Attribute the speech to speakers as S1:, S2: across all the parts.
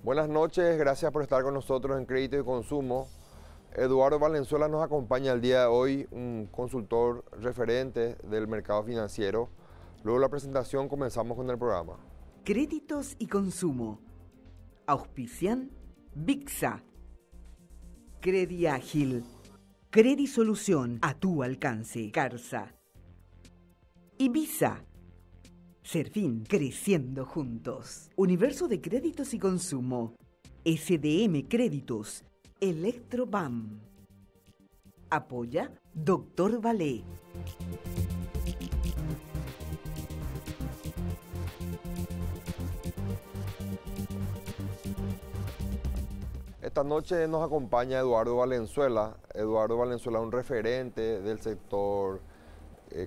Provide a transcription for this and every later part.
S1: Buenas noches, gracias por estar con nosotros en Crédito y Consumo. Eduardo Valenzuela nos acompaña el día de hoy, un consultor referente del mercado financiero. Luego de la presentación comenzamos con el programa.
S2: Créditos y Consumo. Auspician VIXA. Crediágil. Credisolución a tu alcance. Carsa. Ibiza. Serfín, creciendo juntos. Universo de Créditos y Consumo. SDM Créditos. Electrobam. Apoya Dr. Valé.
S1: Esta noche nos acompaña Eduardo Valenzuela. Eduardo Valenzuela es un referente del sector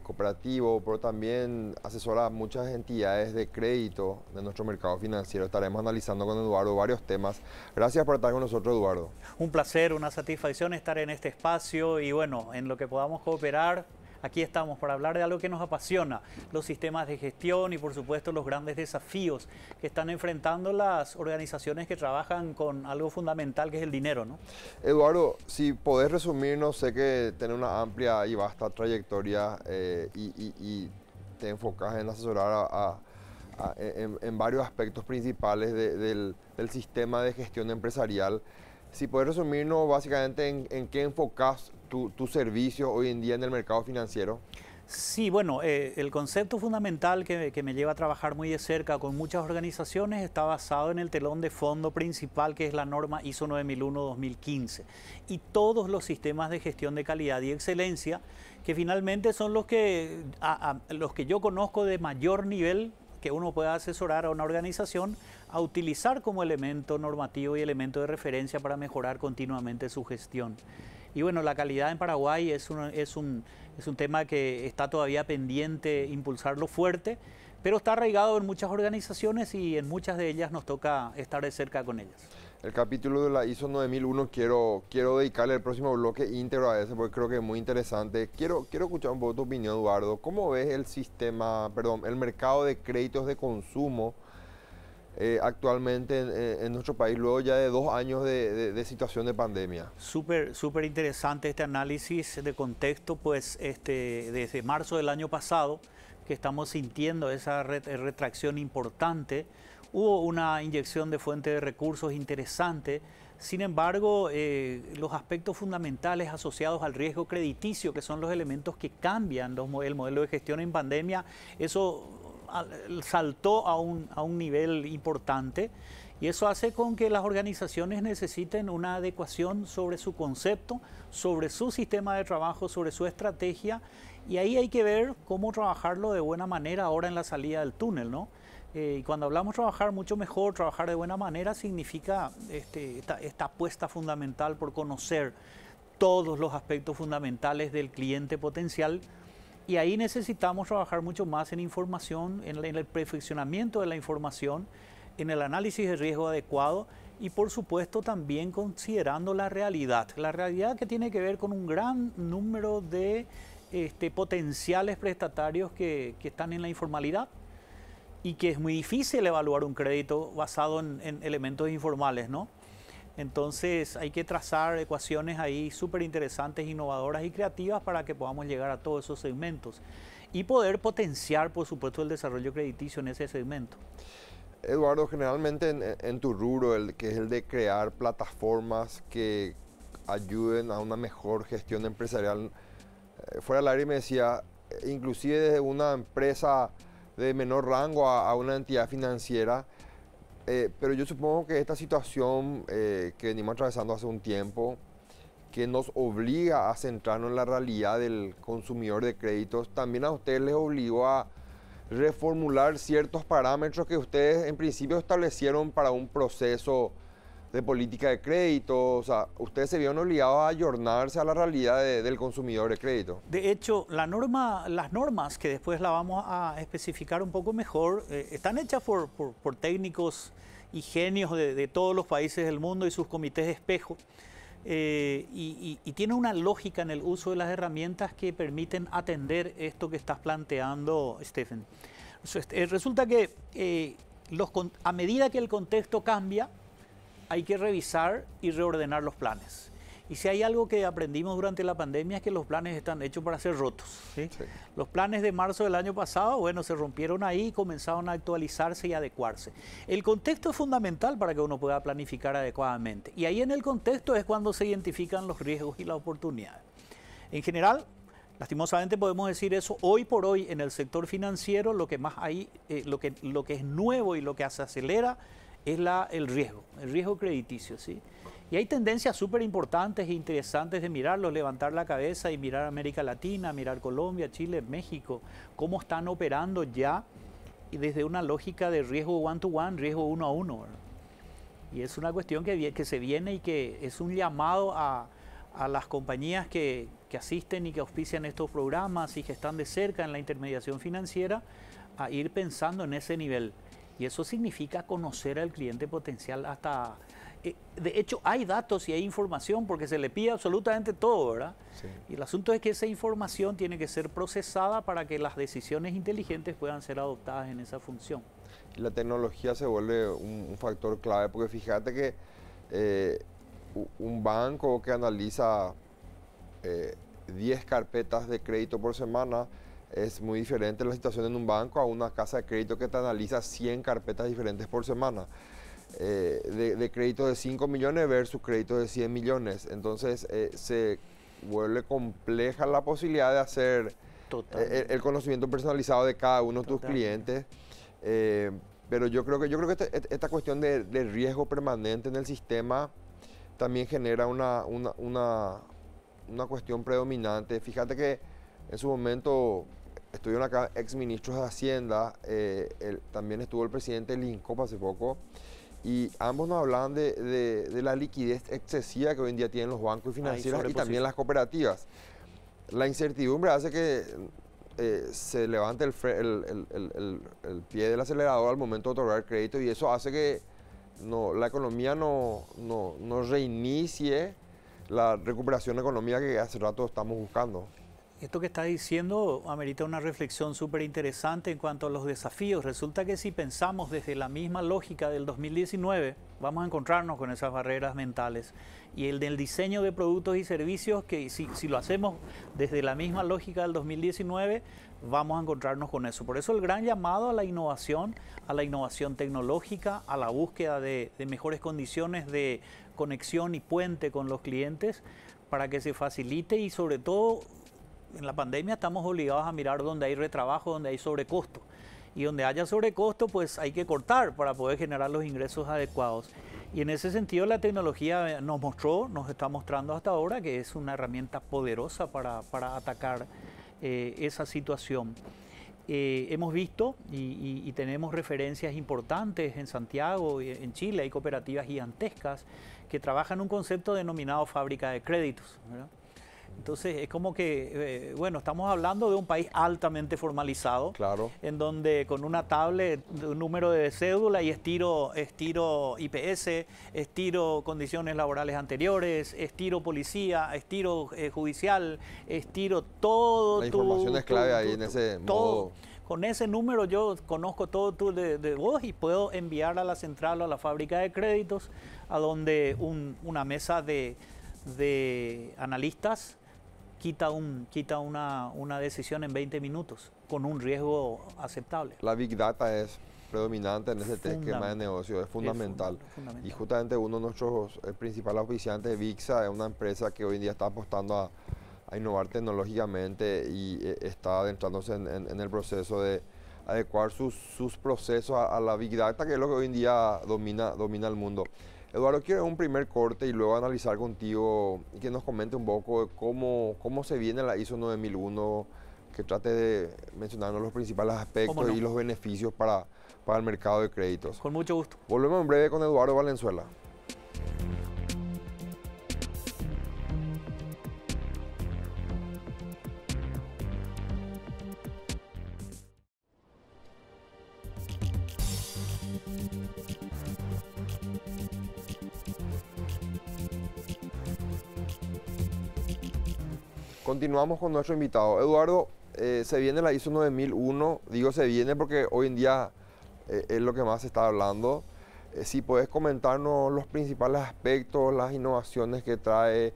S1: cooperativo, pero también asesora a muchas entidades de crédito de nuestro mercado financiero. Estaremos analizando con Eduardo varios temas. Gracias por estar con nosotros, Eduardo.
S3: Un placer, una satisfacción estar en este espacio y bueno, en lo que podamos cooperar. Aquí estamos para hablar de algo que nos apasiona, los sistemas de gestión y por supuesto los grandes desafíos que están enfrentando las organizaciones que trabajan con algo fundamental que es el dinero, ¿no?
S1: Eduardo, si podés resumirnos, sé que tenés una amplia y vasta trayectoria y te enfocas en asesorar en varios aspectos principales del sistema de gestión empresarial. Si podés resumirnos básicamente en qué enfocas tu servicio hoy en día en el mercado financiero.
S3: Sí, bueno, el concepto fundamental que me lleva a trabajar muy de cerca con muchas organizaciones está basado en el telón de fondo principal que es la norma ISO 9001-2015 y todos los sistemas de gestión de calidad y excelencia que finalmente son los que yo conozco de mayor nivel que uno pueda asesorar a una organización a utilizar como elemento normativo y elemento de referencia para mejorar continuamente su gestión. Y bueno, la calidad en Paraguay es un tema que está todavía pendiente impulsarlo fuerte, pero está arraigado en muchas organizaciones y en muchas de ellas nos toca estar de cerca con ellas.
S1: El capítulo de la ISO 9001 quiero dedicarle el próximo bloque íntegro a ese porque creo que es muy interesante. Quiero escuchar un poco tu opinión, Eduardo. ¿Cómo ves el mercado de créditos de consumo actualmente en nuestro país, luego ya de 2 años de situación de pandemia?
S3: Súper interesante este análisis de contexto, pues desde marzo del año pasado que estamos sintiendo esa retracción importante. Hubo una inyección de fuente de recursos interesante, sin embargo, los aspectos fundamentales asociados al riesgo crediticio, que son los elementos que cambian el modelo de gestión en pandemia, eso saltó a un nivel importante y eso hace con que las organizaciones necesiten una adecuación sobre su concepto, sobre su sistema de trabajo, sobre su estrategia y ahí hay que ver cómo trabajarlo de buena manera ahora en la salida del túnel, ¿no? Y cuando hablamos trabajar mucho mejor, trabajar de buena manera, significa esta apuesta fundamental por conocer todos los aspectos fundamentales del cliente potencial. Y ahí necesitamos trabajar mucho más en información, en el perfeccionamiento de la información, en el análisis de riesgo adecuado y por supuesto también considerando la realidad que tiene que ver con un gran número de potenciales prestatarios que están en la informalidad y que es muy difícil evaluar un crédito basado en elementos informales, ¿no? Entonces hay que trazar ecuaciones ahí súper interesantes, innovadoras y creativas para que podamos llegar a todos esos segmentos y poder potenciar, por supuesto, el desarrollo crediticio en ese segmento.
S1: Eduardo, generalmente en tu rubro, que es el de crear plataformas que ayuden a una mejor gestión empresarial, fuera del aire me decía, inclusive desde una empresa de menor rango a una entidad financiera, pero yo supongo que esta situación que venimos atravesando hace un tiempo, que nos obliga a centrarnos en la realidad del consumidor de créditos, también a ustedes les obligó a reformular ciertos parámetros que ustedes en principio establecieron para un proceso de política de crédito. O sea, ustedes se vieron obligados a ayornarse a la realidad del consumidor de crédito.
S3: De hecho, las normas, que después la vamos a especificar un poco mejor, están hechas por técnicos y genios de todos los países del mundo y sus comités de espejo. Y tiene una lógica en el uso de las herramientas que permiten atender esto que estás planteando, Stephen. Resulta que a medida que el contexto cambia, hay que revisar y reordenar los planes. Y si hay algo que aprendimos durante la pandemia es que los planes están hechos para ser rotos, ¿sí? Sí. Los planes de marzo del año pasado, bueno, se rompieron ahí y comenzaron a actualizarse y adecuarse. El contexto es fundamental para que uno pueda planificar adecuadamente. Y ahí en el contexto es cuando se identifican los riesgos y las oportunidades. En general, lastimosamente podemos decir eso, hoy por hoy en el sector financiero lo que más hay, lo que es nuevo y lo que se acelera es el riesgo crediticio, ¿sí? Y hay tendencias súper importantes e interesantes de mirarlo, levantar la cabeza y mirar América Latina, mirar Colombia, Chile, México, cómo están operando ya y desde una lógica de riesgo one-to-one, riesgo uno a uno, ¿verdad? Y es una cuestión que se viene y que es un llamado a las compañías que asisten y que auspician estos programas y que están de cerca en la intermediación financiera a ir pensando en ese nivel. Y eso significa conocer al cliente potencial hasta... De hecho, hay datos y hay información porque se le pide absolutamente todo, ¿verdad? Sí. Y el asunto es que esa información tiene que ser procesada para que las decisiones inteligentes puedan ser adoptadas en esa función.
S1: Y la tecnología se vuelve un factor clave porque fíjate que un banco que analiza 10 carpetas de crédito por semana es muy diferente la situación en un banco a una casa de crédito que te analiza 100 carpetas diferentes por semana. De crédito de 5 millones versus crédito de 100 millones. Entonces se vuelve compleja la posibilidad de hacer el conocimiento personalizado de cada uno de tus clientes. Pero yo creo que esta cuestión de riesgo permanente en el sistema también genera una cuestión predominante. Fíjate que en su momento estuvieron acá exministros de Hacienda, también estuvo el presidente del INCOP hace poco, y ambos nos hablaban de la liquidez excesiva que hoy en día tienen los bancos y financieras y también las cooperativas. La incertidumbre hace que se levante el pie del acelerador al momento de otorgar crédito y eso hace que la economía no reinicie la recuperación económica que hace rato estamos buscando.
S3: Esto que está diciendo amerita una reflexión súper interesante en cuanto a los desafíos. Resulta que si pensamos desde la misma lógica del 2019, vamos a encontrarnos con esas barreras mentales. Y el del diseño de productos y servicios, que si lo hacemos desde la misma lógica del 2019, vamos a encontrarnos con eso. Por eso el gran llamado a la innovación tecnológica, a la búsqueda de mejores condiciones de conexión y puente con los clientes para que se facilite y sobre todo en la pandemia estamos obligados a mirar donde hay retrabajo, donde hay sobrecosto. Y donde haya sobrecosto, pues hay que cortar para poder generar los ingresos adecuados. Y en ese sentido la tecnología nos está mostrando hasta ahora que es una herramienta poderosa para atacar esa situación. Hemos visto y tenemos referencias importantes en Santiago y en Chile, hay cooperativas gigantescas que trabajan un concepto denominado fábrica de créditos, ¿verdad? Entonces es como que, bueno, estamos hablando de un país altamente formalizado,
S1: claro,
S3: en donde con una tablet, un número de cédula y estiro IPS, estiro condiciones laborales anteriores, estiro policía, estiro judicial, estiro todo.
S1: La información es clave ahí en ese modo.
S3: Con ese número yo conozco todo de vos y puedo enviar a la central o a la fábrica de créditos, a donde una mesa de analistas quita una decisión en 20 minutos con un riesgo aceptable.
S1: La Big Data es predominante en ese esquema de negocio, es fundamental. Y justamente uno de nuestros principales auspiciantes, VIXA, es una empresa que hoy en día está apostando a innovar tecnológicamente y está adentrándose en el proceso de adecuar sus procesos a la Big Data, que es lo que hoy en día domina el mundo. Eduardo, quiero un primer corte y luego analizar contigo y que nos comente un poco de cómo se viene la ISO 9001, que trate de mencionarnos los principales aspectos y los beneficios para el mercado de créditos.
S3: Con mucho gusto.
S1: Volvemos en breve con Eduardo Valenzuela. Continuamos con nuestro invitado. Eduardo, se viene la ISO 9001, digo se viene porque hoy en día es lo que más se está hablando. Si puedes comentarnos los principales aspectos, las innovaciones que trae,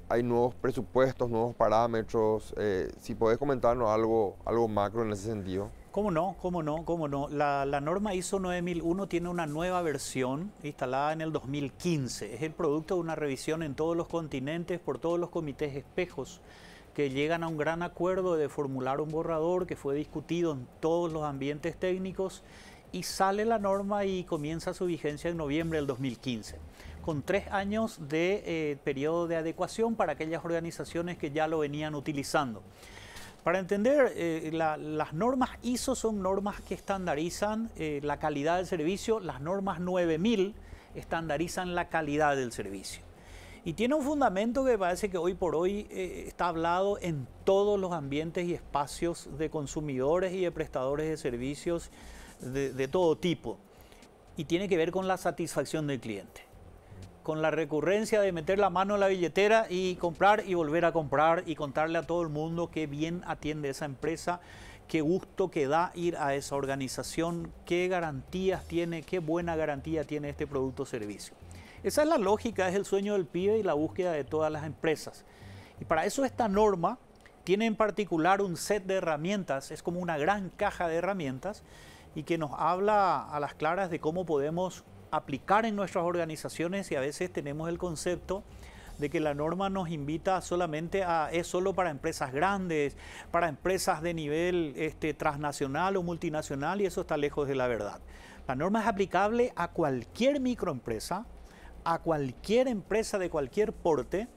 S1: hay nuevos presupuestos, nuevos parámetros, si puedes comentarnos algo macro en ese sentido.
S3: ¿Cómo no? ¿Cómo no? ¿Cómo no? La norma ISO 9001 tiene una nueva versión instalada en el 2015. Es el producto de una revisión en todos los continentes por todos los comités espejos que llegan a un gran acuerdo de formular un borrador que fue discutido en todos los ambientes técnicos y sale la norma y comienza su vigencia en noviembre del 2015, con 3 años de periodo de adecuación para aquellas organizaciones que ya lo venían utilizando. Para entender, las normas ISO son normas que estandarizan la calidad del servicio. Las normas 9000 estandarizan la calidad del servicio. Y tiene un fundamento que parece que hoy por hoy está hablado en todos los ambientes y espacios de consumidores y de prestadores de servicios de todo tipo. Y tiene que ver con la satisfacción del cliente, con la recurrencia de meter la mano en la billetera y comprar y volver a comprar y contarle a todo el mundo qué bien atiende esa empresa, qué gusto que da ir a esa organización, qué garantías tiene, qué buena garantía tiene este producto o servicio. Esa es la lógica, es el sueño del pibe y la búsqueda de todas las empresas. Y para eso esta norma tiene en particular un set de herramientas, es como una gran caja de herramientas y que nos habla a las claras de cómo podemos aplicar en nuestras organizaciones, y a veces tenemos el concepto de que la norma nos invita solamente es solo para empresas grandes, para empresas de nivel transnacional o multinacional, y eso está lejos de la verdad. La norma es aplicable a cualquier microempresa, a cualquier empresa de cualquier porte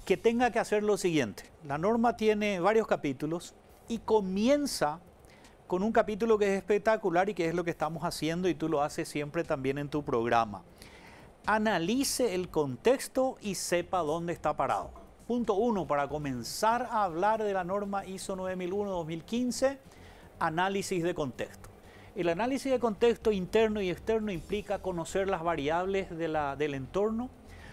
S3: que tenga que hacer lo siguiente. La norma tiene varios capítulos y comienza con un capítulo que es espectacular y que es lo que estamos haciendo y tú lo haces siempre también en tu programa. Analice el contexto y sepa dónde está parado. Punto 1, para comenzar a hablar de la norma ISO 9001-2015, análisis de contexto. El análisis de contexto interno y externo implica conocer las variables del entorno,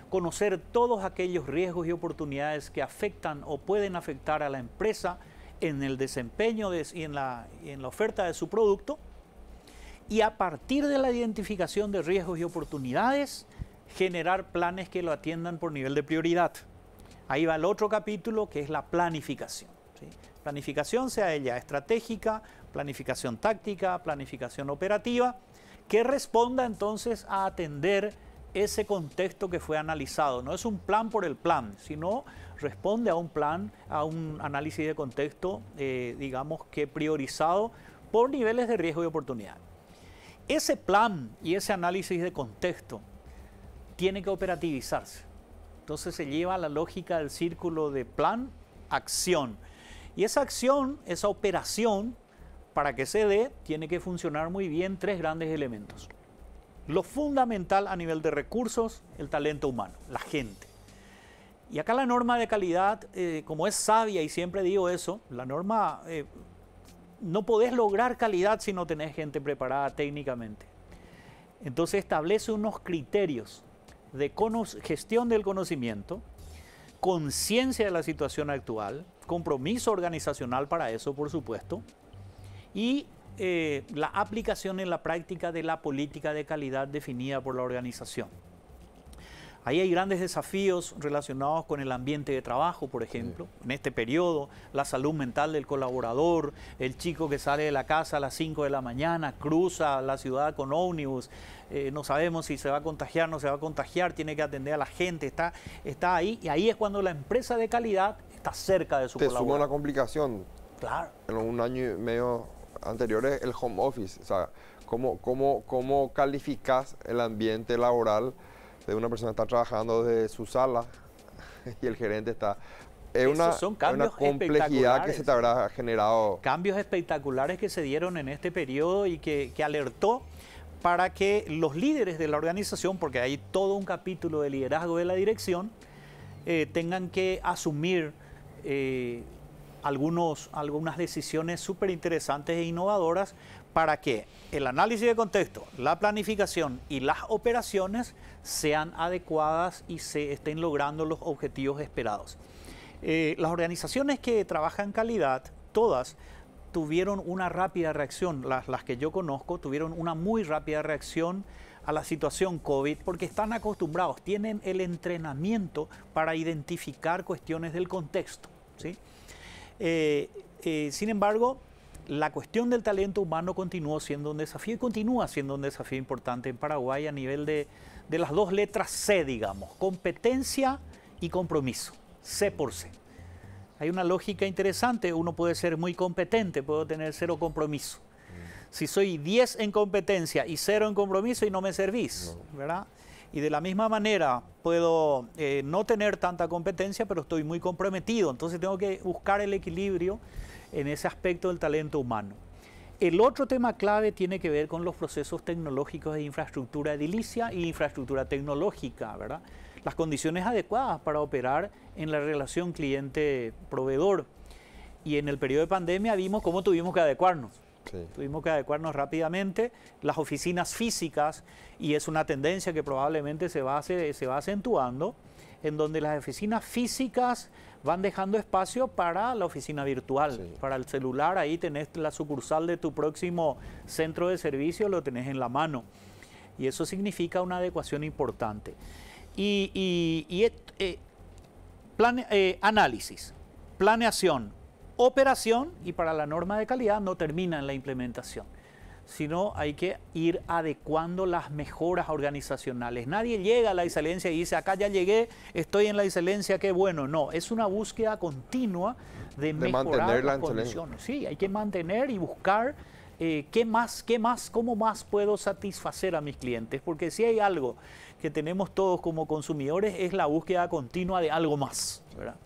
S3: conocer todos aquellos riesgos y oportunidades que afectan o pueden afectar a la empresa en el desempeño y en la oferta de su producto, y a partir de la identificación de riesgos y oportunidades, generar planes que lo atiendan por nivel de prioridad. Ahí va el otro capítulo, que es la planificación, ¿sí? Planificación, sea ella estratégica, planificación táctica, planificación operativa, que responda entonces a atender ese contexto que fue analizado. No es un plan por el plan, sino responde a un plan, a un análisis de contexto, digamos que priorizado por niveles de riesgo y oportunidad. Ese plan y ese análisis de contexto tiene que operativizarse. Entonces se lleva a la lógica del círculo de plan, acción. Y esa acción, esa operación, para que se dé, tiene que funcionar muy bien 3 grandes elementos. Lo fundamental a nivel de recursos, el talento humano, la gente. Y acá la norma de calidad, como es sabia, y siempre digo eso, la norma, no podés lograr calidad si no tenés gente preparada técnicamente. Entonces establece unos criterios de gestión del conocimiento, conciencia de la situación actual, compromiso organizacional para eso, por supuesto, y la aplicación en la práctica de la política de calidad definida por la organización. Ahí hay grandes desafíos relacionados con el ambiente de trabajo, por ejemplo, en este periodo, la salud mental del colaborador, el chico que sale de la casa a las 5 de la mañana, cruza la ciudad con ómnibus, no sabemos si se va a contagiar, no se va a contagiar, tiene que atender a la gente, está ahí, y ahí es cuando la empresa de calidad está cerca de su colaborador.
S1: Te suma una complicación.
S3: Claro.
S1: En un año y medio anteriores, el home office, o sea, ¿cómo calificas el ambiente laboral de una persona que está trabajando desde su sala y el gerente está? Es una complejidad que se te habrá generado.
S3: Cambios espectaculares que se dieron en este periodo y que alertó para que los líderes de la organización, porque hay todo un capítulo de liderazgo de la dirección, tengan que asumir algunas decisiones súper interesantes e innovadoras para que el análisis de contexto, la planificación y las operaciones sean adecuadas y se estén logrando los objetivos esperados. Las organizaciones que trabajan calidad, todas tuvieron una rápida reacción, las que yo conozco tuvieron una muy rápida reacción a la situación COVID porque están acostumbrados, tienen el entrenamiento para identificar cuestiones del contexto, ¿sí? Sin embargo, la cuestión del talento humano continuó siendo un desafío y continúa siendo un desafío importante en Paraguay a nivel de las dos letras C, digamos, competencia y compromiso, C por C. Hay una lógica interesante, uno puede ser muy competente, puedo tener 0 compromiso. Si soy 10 en competencia y 0 en compromiso y no me servís, ¿verdad? Y de la misma manera puedo no tener tanta competencia, pero estoy muy comprometido. Entonces tengo que buscar el equilibrio en ese aspecto del talento humano. El otro tema clave tiene que ver con los procesos tecnológicos de infraestructura edilicia y infraestructura tecnológica, ¿verdad? Las condiciones adecuadas para operar en la relación cliente-proveedor. Y en el periodo de pandemia vimos cómo tuvimos que adecuarnos. Sí. Tuvimos que adecuarnos rápidamente. Las oficinas físicas, y es una tendencia que probablemente se va acentuando, en donde las oficinas físicas van dejando espacio para la oficina virtual, sí. Para el celular. Ahí tenés la sucursal de tu próximo centro de servicio, lo tenés en la mano. Y eso significa una adecuación importante. Análisis, planeación, operación, y para la norma de calidad no termina en la implementación, sino hay que ir adecuando las mejoras organizacionales. Nadie llega a la excelencia y dice, acá ya llegué, estoy en la excelencia, qué bueno. No, es una búsqueda continua de mejorar las condiciones. Sí, hay que mantener y buscar cómo más puedo satisfacer a mis clientes, porque si hay algo que tenemos todos como consumidores es la búsqueda continua de algo más, ¿verdad?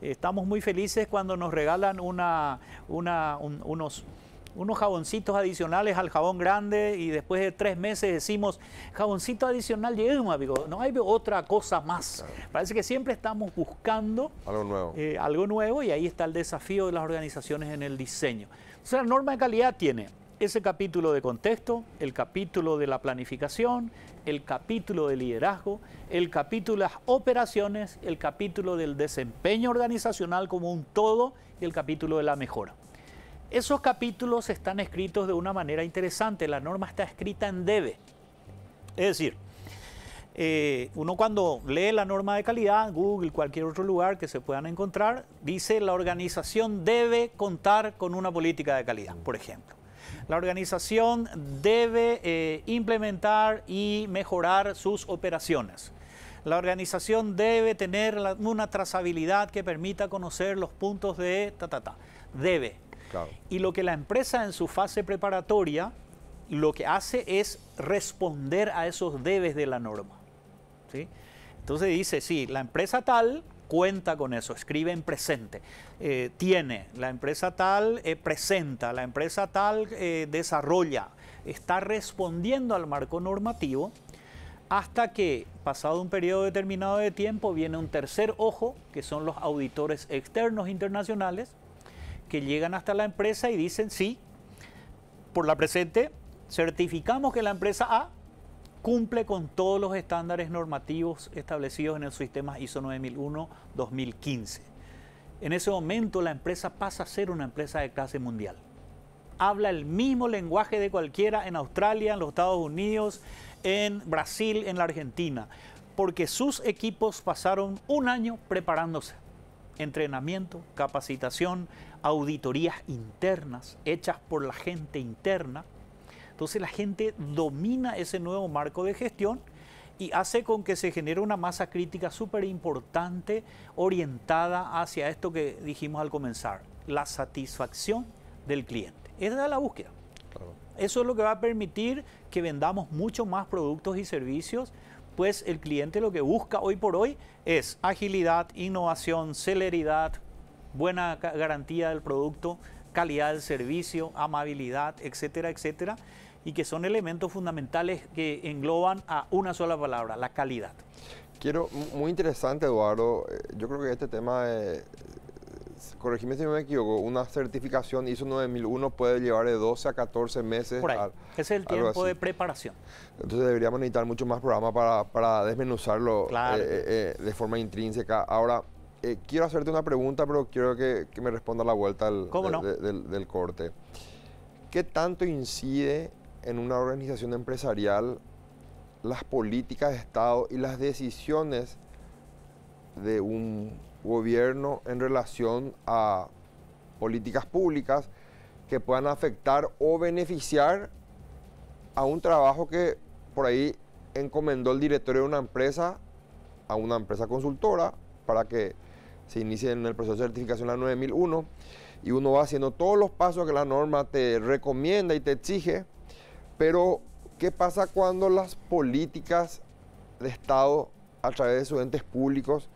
S3: Estamos muy felices cuando nos regalan unos jaboncitos adicionales al jabón grande y después de 3 meses decimos, jaboncito adicional, no hay otra cosa más. Claro. Parece que siempre estamos buscando algo nuevo, y ahí está el desafío de las organizaciones en el diseño. O sea, la norma de calidad tiene ese capítulo de contexto, el capítulo de la planificación, el capítulo de liderazgo, el capítulo de las operaciones, el capítulo del desempeño organizacional como un todo y el capítulo de la mejora. Esos capítulos están escritos de una manera interesante. La norma está escrita en debe. Es decir, uno cuando lee la norma de calidad, Google, cualquier otro lugar que se puedan encontrar, dice la organización debe contar con una política de calidad, por ejemplo. La organización debe implementar y mejorar sus operaciones. La organización debe tener una trazabilidad que permita conocer los puntos de Debe. Claro. Y lo que la empresa en su fase preparatoria lo que hace es responder a esos debes de la norma, ¿sí? Entonces dice, sí, la empresa tal cuenta con eso, escribe en presente, la empresa tal presenta, la empresa tal desarrolla, está respondiendo al marco normativo, hasta que, pasado un periodo determinado de tiempo, viene un tercer ojo, que son los auditores externos internacionales, que llegan hasta la empresa y dicen, sí, por la presente, certificamos que la empresa A cumple con todos los estándares normativos establecidos en el sistema ISO 9001-2015. En ese momento la empresa pasa a ser una empresa de clase mundial. Habla el mismo lenguaje de cualquiera en Australia, en los Estados Unidos, en Brasil, en la Argentina, porque sus equipos pasaron un año preparándose. Entrenamiento, capacitación, auditorías internas hechas por la gente interna. Entonces la gente domina ese nuevo marco de gestión y hace con que se genere una masa crítica súper importante orientada hacia esto que dijimos al comenzar, la satisfacción del cliente. Esa es la búsqueda. Claro. Eso es lo que va a permitir que vendamos mucho más productos y servicios, pues el cliente lo que busca hoy por hoy es agilidad, innovación, celeridad, buena garantía del producto, calidad del servicio, amabilidad, etcétera, etcétera, y que son elementos fundamentales que engloban a una sola palabra, la calidad.
S1: Muy interesante, Eduardo. Yo creo que este tema, corregime si me equivoco, una certificación ISO 9001 puede llevar de 12 a 14 meses.
S3: Por ahí. Ese es el tiempo de preparación. Entonces
S1: deberíamos necesitar mucho más programa para desmenuzarlo, claro, de forma intrínseca. Ahora, quiero hacerte una pregunta, pero quiero que me responda a la vuelta del corte. ¿Qué tanto incide en una organización empresarial las políticas de Estado y las decisiones de un gobierno en relación a políticas públicas que puedan afectar o beneficiar a un trabajo que por ahí encomendó el directorio de una empresa a una empresa consultora para que se inicie en el proceso de certificación la 9001, y uno va haciendo todos los pasos que la norma te recomienda y te exige. Pero ¿qué pasa cuando las políticas de Estado a través de sus entes públicos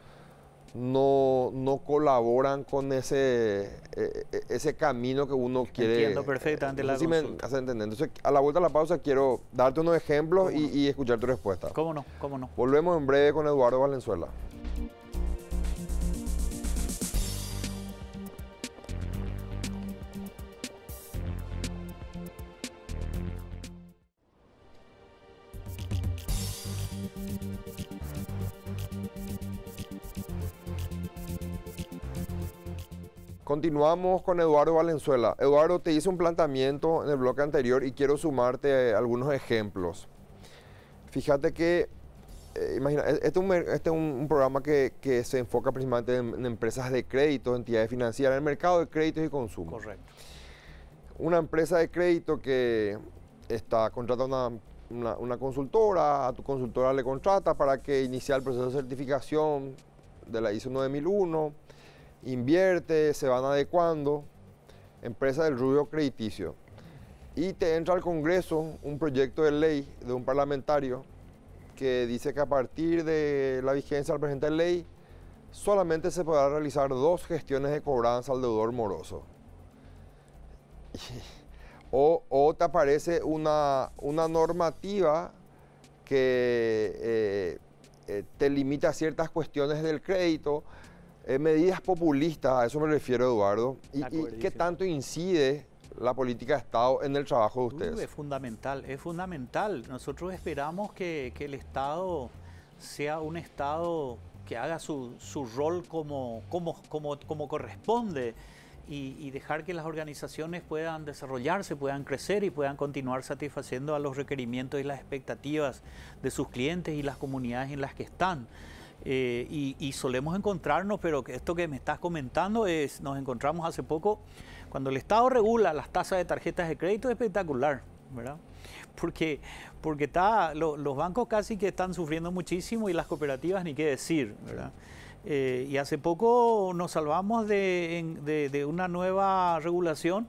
S1: no colaboran con ese camino que uno quiere?
S3: Entiendo perfectamente la
S1: si me
S3: consulta.
S1: hace entender. Entonces, a la vuelta a la pausa quiero darte unos ejemplos y escuchar tu respuesta.
S3: ¿Cómo no? ¿Cómo no?
S1: Volvemos en breve con Eduardo Valenzuela. Continuamos con Eduardo Valenzuela. Eduardo, te hice un planteamiento en el bloque anterior y quiero sumarte algunos ejemplos. Fíjate que, imagina, este es un programa que se enfoca principalmente en empresas de crédito, entidades financieras, en el mercado de créditos y consumo.
S3: Correcto.
S1: Una empresa de crédito que contrata una consultora, a tu consultora le contrata para que inicie el proceso de certificación de la ISO 9001, invierte, se van adecuando, empresa del rubro crediticio, y te entra al Congreso un proyecto de ley de un parlamentario que dice que a partir de la vigencia del presente ley solamente se podrá realizar 2 gestiones de cobranza al deudor moroso. O te aparece una normativa que te limita a ciertas cuestiones del crédito, medidas populistas, a eso me refiero, Eduardo. ¿Y qué tanto incide la política de Estado en el trabajo de ustedes?
S3: Es fundamental, es fundamental. Nosotros esperamos que el Estado sea un Estado que haga su rol como corresponde, y dejar que las organizaciones puedan desarrollarse, puedan crecer y puedan continuar satisfaciendo a los requerimientos y las expectativas de sus clientes y las comunidades en las que están. Y solemos encontrarnos, pero esto que me estás comentando nos encontramos hace poco, cuando el Estado regula las tasas de tarjetas de crédito, es espectacular, ¿verdad? Porque los bancos casi que están sufriendo muchísimo, y las cooperativas ni qué decir, ¿verdad? Y hace poco nos salvamos de una nueva regulación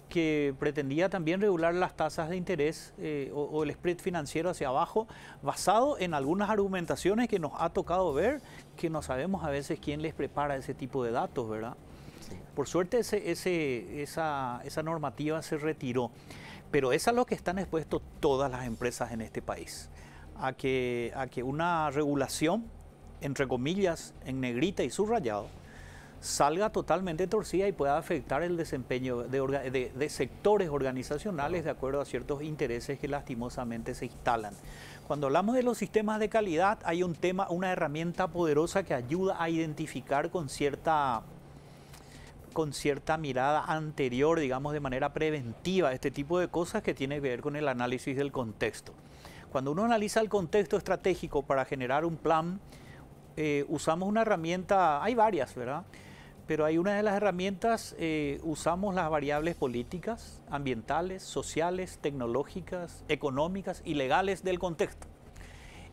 S3: que pretendía también regular las tasas de interés o el spread financiero hacia abajo, basado en algunas argumentaciones que nos ha tocado ver, que no sabemos a veces quién les prepara ese tipo de datos, ¿verdad? Sí. Por suerte esa normativa se retiró, pero es a lo que están expuestos todas las empresas en este país, a que una regulación, entre comillas, en negrita y subrayado, salga totalmente torcida y pueda afectar el desempeño de sectores organizacionales de acuerdo a ciertos intereses que lastimosamente se instalan. Cuando hablamos de los sistemas de calidad, hay una herramienta poderosa que ayuda a identificar con cierta mirada anterior, digamos de manera preventiva, este tipo de cosas que tiene que ver con el análisis del contexto. Cuando uno analiza el contexto estratégico para generar un plan, usamos una herramienta, hay varias, ¿verdad? Pero hay una de las herramientas, usamos las variables políticas, ambientales, sociales, tecnológicas, económicas y legales del contexto.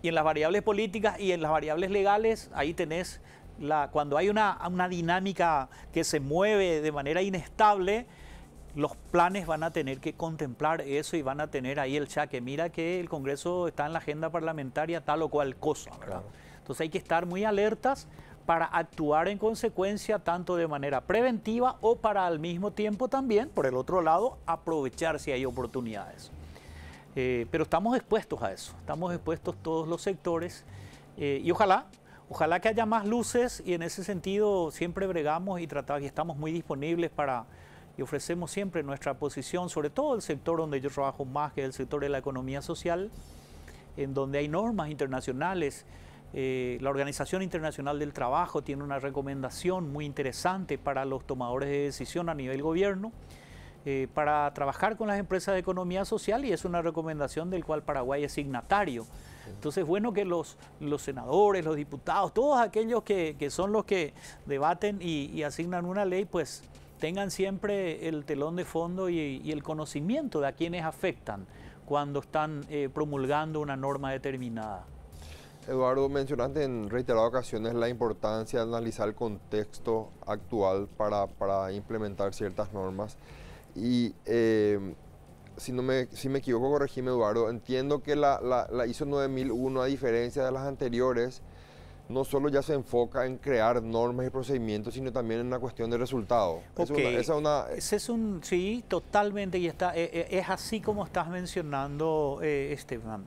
S3: Y en las variables políticas y en las variables legales, ahí tenés, cuando hay una dinámica que se mueve de manera inestable, los planes van a tener que contemplar eso y van a tener ahí el cheque. Mira que el Congreso está en la agenda parlamentaria tal o cual cosa, ¿verdad? Claro. Entonces hay que estar muy alertas para actuar en consecuencia, tanto de manera preventiva o para al mismo tiempo también, por el otro lado, aprovechar si hay oportunidades. Pero estamos expuestos a eso, estamos expuestos todos los sectores, y ojalá que haya más luces, y en ese sentido siempre bregamos y estamos muy disponibles y ofrecemos siempre nuestra posición, sobre todo el sector donde yo trabajo más, que es el sector de la economía social, en donde hay normas internacionales. La Organización Internacional del Trabajo tiene una recomendación muy interesante para los tomadores de decisión a nivel gobierno, para trabajar con las empresas de economía social, y es una recomendación del cual Paraguay es signatario. Entonces, bueno que los senadores, los diputados, todos aquellos que son los que debaten y asignan una ley, pues tengan siempre el telón de fondo y el conocimiento de a quienes afectan cuando están promulgando una norma determinada.
S1: Eduardo, mencionaste en reiteradas ocasiones la importancia de analizar el contexto actual para implementar ciertas normas. Y si me equivoco, corregime, Eduardo, entiendo que la ISO 9001, a diferencia de las anteriores, no solo ya se enfoca en crear normas y procedimientos, sino también en una cuestión de resultado.
S3: Okay. Sí, totalmente, y es así como estás mencionando, Esteban.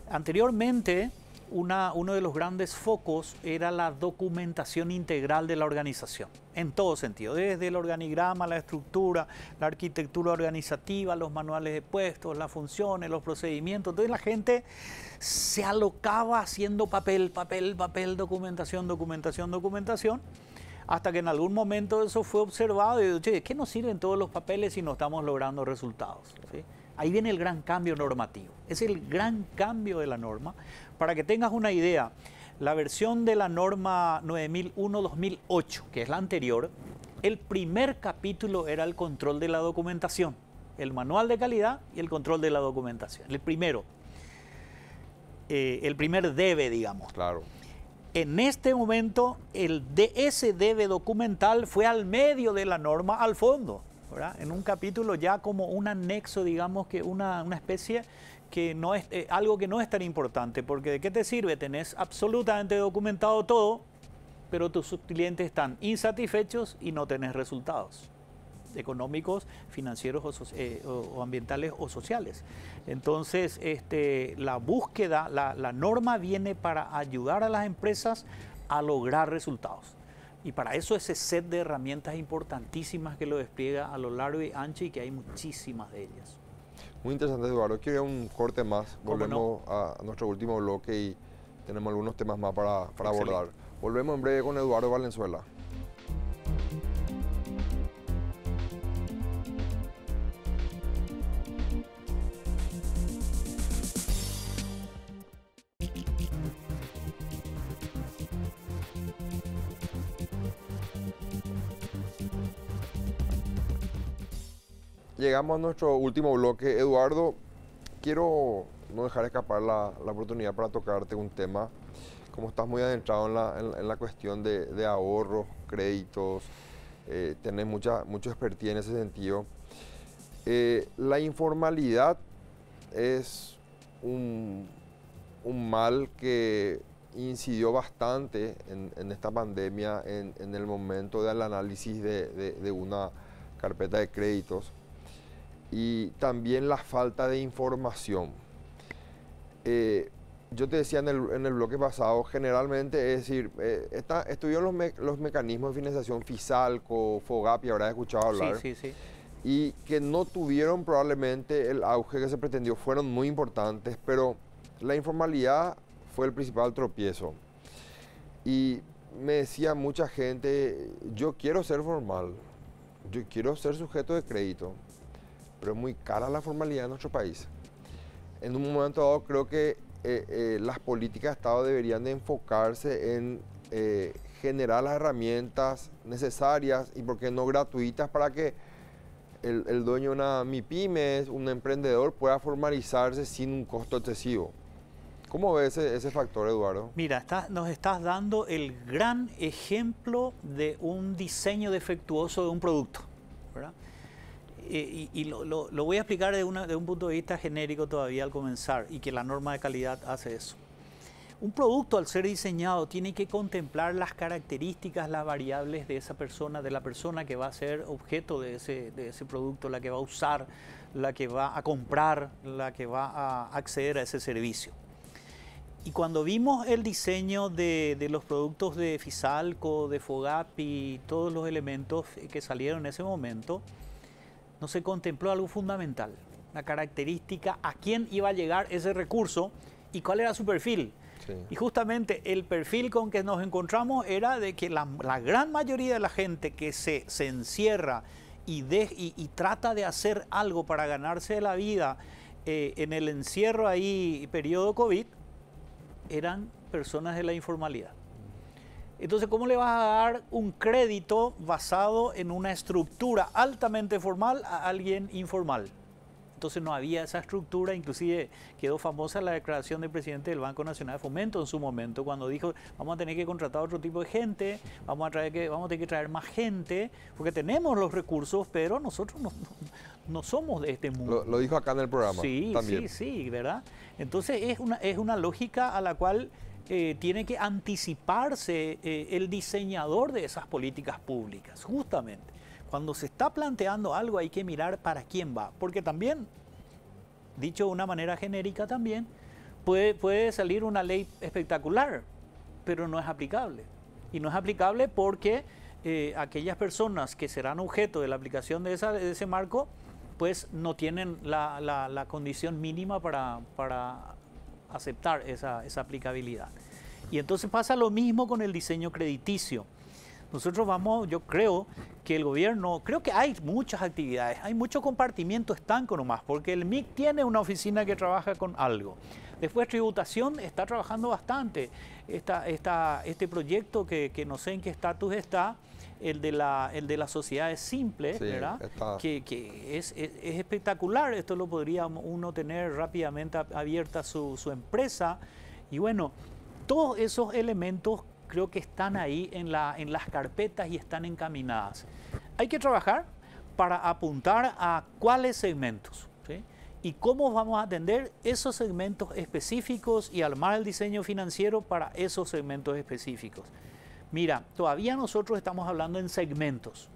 S3: Anteriormente, uno de los grandes focos era la documentación integral de la organización, en todo sentido, desde el organigrama, la estructura, la arquitectura organizativa, los manuales de puestos, las funciones, los procedimientos. Entonces la gente se alocaba haciendo papel, documentación, hasta que en algún momento eso fue observado y dije, ¿qué nos sirven todos los papeles si no estamos logrando resultados? ¿Sí? Ahí viene el gran cambio normativo, es el gran cambio de la norma. Para que tengas una idea, la versión de la norma 9001-2008, que es la anterior, el primer capítulo era el control de la documentación, el manual de calidad y el control de la documentación. El primer debe, digamos.
S1: Claro.
S3: En este momento, ese debe documental fue al medio de la norma, al fondo, ¿verdad? En un capítulo ya como un anexo, digamos, que una especie que no es algo que no es tan importante, porque ¿de qué te sirve? Tenés absolutamente documentado todo, pero tus clientes están insatisfechos y no tenés resultados económicos, financieros o ambientales o sociales. Entonces, la búsqueda, la norma viene para ayudar a las empresas a lograr resultados. Y para eso ese set de herramientas importantísimas que lo despliega a lo largo y ancho, y que hay muchísimas de ellas.
S1: Muy interesante, Eduardo. Quiero un corte más. Volvemos a nuestro último bloque y tenemos algunos temas más para abordar. Volvemos en breve con Eduardo Valenzuela. Llegamos a nuestro último bloque. Eduardo, quiero no dejar escapar la oportunidad para tocarte un tema. Como estás muy adentrado en la cuestión de ahorros, créditos, tenés mucha expertise en ese sentido. La informalidad es un mal que incidió bastante en esta pandemia, en el momento del análisis de una carpeta de créditos. Y también la falta de información. Yo te decía en el bloque pasado, generalmente, es decir, estuvieron los mecanismos de financiación FISALCO, FOGAPI, habrás escuchado hablar.
S3: Sí.
S1: Y que no tuvieron probablemente el auge que se pretendió, fueron muy importantes, pero la informalidad fue el principal tropiezo. Y me decía mucha gente, yo quiero ser formal, yo quiero ser sujeto de crédito, pero es muy cara la formalidad en nuestro país. En un momento dado creo que las políticas de Estado deberían de enfocarse en generar las herramientas necesarias y por qué no gratuitas para que el dueño de una MIPYME, un emprendedor, pueda formalizarse sin un costo excesivo. ¿Cómo ves ese factor, Eduardo?
S3: Mira, nos estás dando el gran ejemplo de un diseño defectuoso de un producto, ¿verdad? Y lo voy a explicar de un punto de vista genérico todavía al comenzar, y que la norma de calidad hace eso. Un producto, al ser diseñado, tiene que contemplar las características, las variables de esa persona, de la persona que va a ser objeto de ese producto, la que va a usar, la que va a comprar, la que va a acceder a ese servicio. Y cuando vimos el diseño de los productos de FISALCO, de FOGAPI y todos los elementos que salieron en ese momento, no se contempló algo fundamental, la característica a quién iba a llegar ese recurso y cuál era su perfil. Sí. Y justamente el perfil con que nos encontramos era de que la gran mayoría de la gente que se encierra y trata de hacer algo para ganarse la vida en el encierro ahí, periodo COVID, eran personas de la informalidad. Entonces, ¿cómo le vas a dar un crédito basado en una estructura altamente formal a alguien informal? Entonces no había esa estructura, inclusive quedó famosa la declaración del presidente del Banco Nacional de Fomento en su momento, cuando dijo, vamos a tener que contratar a otro tipo de gente, vamos a tener que traer más gente, porque tenemos los recursos, pero nosotros no somos de este mundo.
S1: Lo dijo acá en el programa.
S3: Sí,
S1: también.
S3: sí, ¿verdad? Entonces es una lógica a la cual tiene que anticiparse el diseñador de esas políticas públicas, justamente. Cuando se está planteando algo hay que mirar para quién va, porque también, dicho de una manera genérica también, puede salir una ley espectacular, pero no es aplicable. Y no es aplicable porque aquellas personas que serán objeto de la aplicación de ese marco, pues no tienen la condición mínima para aceptar esa aplicabilidad. Y entonces pasa lo mismo con el diseño crediticio. Nosotros yo creo que el gobierno, creo que hay muchas actividades, hay mucho compartimiento estanco nomás, porque el MIC tiene una oficina que trabaja con algo. Después tributación está trabajando bastante. Este proyecto que no sé en qué estatus está, el de las sociedades simples, sí, ¿verdad? Que es espectacular. Esto lo podría uno tener rápidamente abierta su empresa. Y bueno, todos esos elementos creo que están ahí en las carpetas y están encaminadas. Hay que trabajar para apuntar a cuáles segmentos, ¿sí? Y cómo vamos a atender esos segmentos específicos y armar el diseño financiero para esos segmentos específicos. Mira, todavía nosotros estamos hablando en segmentos.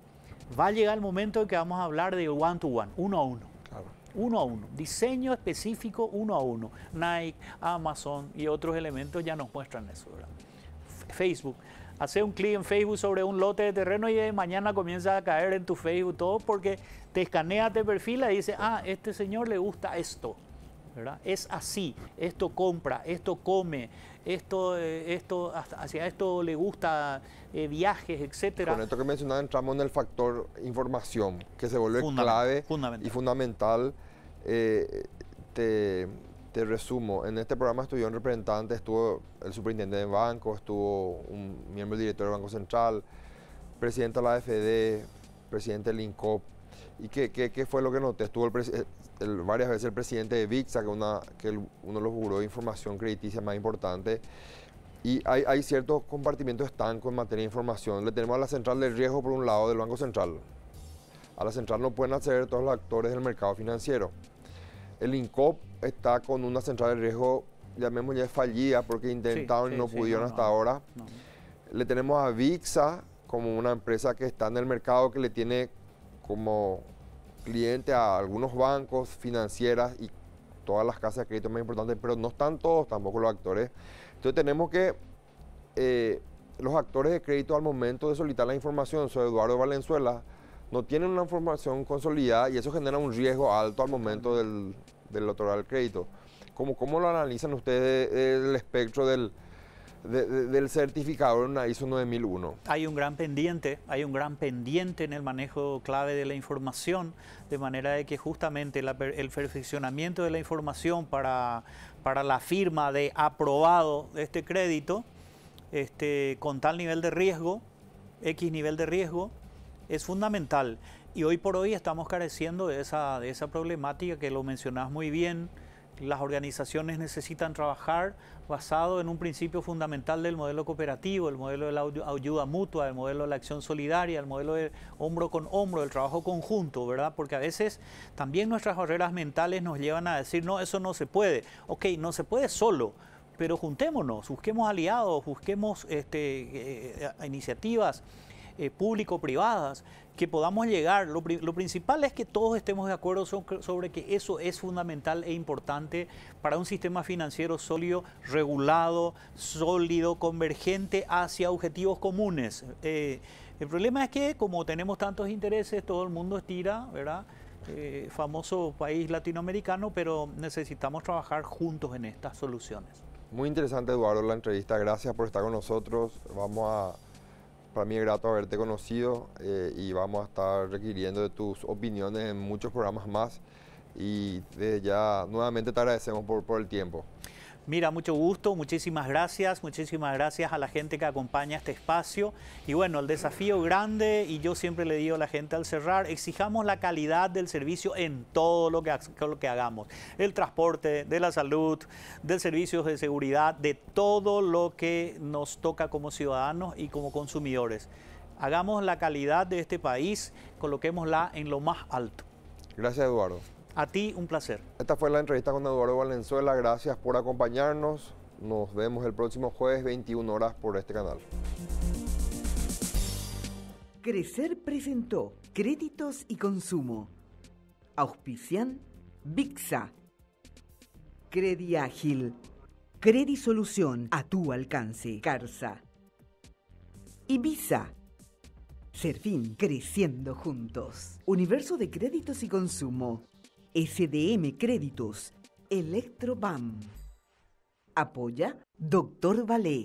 S3: Va a llegar el momento en que vamos a hablar de one-to-one, uno a uno. Claro. Uno a uno, diseño específico uno a uno. Nike, Amazon y otros elementos ya nos muestran eso, ¿verdad? Facebook, hace un clic en Facebook sobre un lote de terreno y de mañana comienza a caer en tu Facebook todo porque te escanea, te perfila y dice, este señor le gusta esto, ¿verdad? Es así, esto compra, esto come, hacia esto le gusta viajes, etcétera.
S1: Con esto que mencionaba entramos en el factor información, que se vuelve clave y fundamental. Te resumo, en este programa estuvo un representante, estuvo el superintendente de banco, estuvo un miembro director del Banco Central, presidente de la AFD, presidente del INCOP. ¿Y qué fue lo que noté? Estuvo varias veces el presidente de VIXA, que es uno de los buros de información crediticia más importantes. Y hay ciertos compartimientos estancos en materia de información. Le tenemos a la central de riesgo por un lado del Banco Central. A la central no pueden acceder todos los actores del mercado financiero. El INCOP está con una central de riesgo, llamémosle fallida, porque intentaron y no pudieron hasta ahora. No. Le tenemos a VIXA como una empresa que está en el mercado, que le tiene como cliente a algunos bancos, financieras y todas las casas de crédito más importantes, pero no están todos tampoco los actores. Entonces tenemos que los actores de crédito al momento de solicitar la información sobre Eduardo Valenzuela no tienen una información consolidada y eso genera un riesgo alto al momento del otorgar el crédito. ¿Cómo lo analizan ustedes el espectro del certificador en la ISO 9001?
S3: Hay un gran pendiente en el manejo clave de la información, de manera de que justamente el perfeccionamiento de la información para la firma de aprobado de este crédito, con tal nivel de riesgo, X nivel de riesgo, es fundamental. Y hoy por hoy estamos careciendo de esa problemática que lo mencionás muy bien. Las organizaciones necesitan trabajar basado en un principio fundamental del modelo cooperativo, el modelo de la ayuda mutua, el modelo de la acción solidaria, el modelo de hombro con hombro, el trabajo conjunto, ¿verdad? Porque a veces también nuestras barreras mentales nos llevan a decir, no, eso no se puede. Ok, no se puede solo, pero juntémonos, busquemos aliados, busquemos iniciativas público-privadas, que podamos llegar. Lo principal es que todos estemos de acuerdo sobre que eso es fundamental e importante para un sistema financiero sólido, regulado, sólido, convergente hacia objetivos comunes. El problema es que como tenemos tantos intereses, todo el mundo estira, ¿verdad? Famoso país latinoamericano, pero necesitamos trabajar juntos en estas soluciones.
S1: Muy interesante, Eduardo, la entrevista. Gracias por estar con nosotros. Vamos Para mí es grato haberte conocido y vamos a estar requiriendo de tus opiniones en muchos programas más. Y desde ya nuevamente te agradecemos por el tiempo.
S3: Mira, mucho gusto, muchísimas gracias a la gente que acompaña este espacio. Y bueno, el desafío grande, y yo siempre le digo a la gente al cerrar, exijamos la calidad del servicio en todo lo que hagamos. El transporte, de la salud, del servicio de seguridad, de todo lo que nos toca como ciudadanos y como consumidores. Hagamos la calidad de este país, coloquémosla en lo más alto.
S1: Gracias, Eduardo.
S3: A ti, un placer.
S1: Esta fue la entrevista con Eduardo Valenzuela. Gracias por acompañarnos. Nos vemos el próximo jueves, 21 horas, por este canal.
S2: Crecer presentó Créditos y Consumo. Auspician Bixa. Crediágil. Credisolución a tu alcance. Carsa. Ibiza. Serfín, creciendo juntos. Universo de Créditos y Consumo. SDM Créditos, Electrobam. Apoya Dr. Valé.